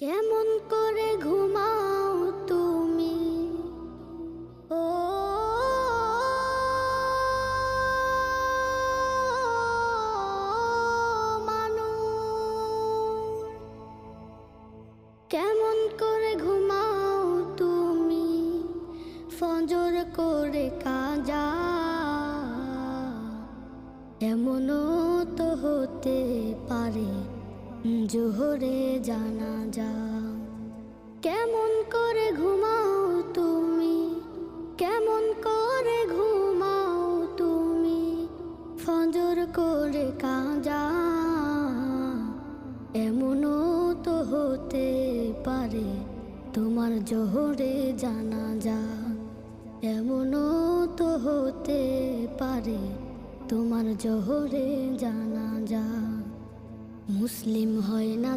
কেমন করে ঘুমাও তুমি ও মানুষ, কেমন করে ঘুমাও তুমি ফজর করে কাজা। এমনও তো হতে পারে জোহরে জানাজা। কেমন করে ঘুমাও তুমি, কেমন করে ঘুমাও তুমি ফজর করে কাজা। এমনও তো হতে পারে তোমার জোহরে জানাজা। এমনও তো হতে পারে তোমার জোহরে জানাজা। মুসলিম হয় না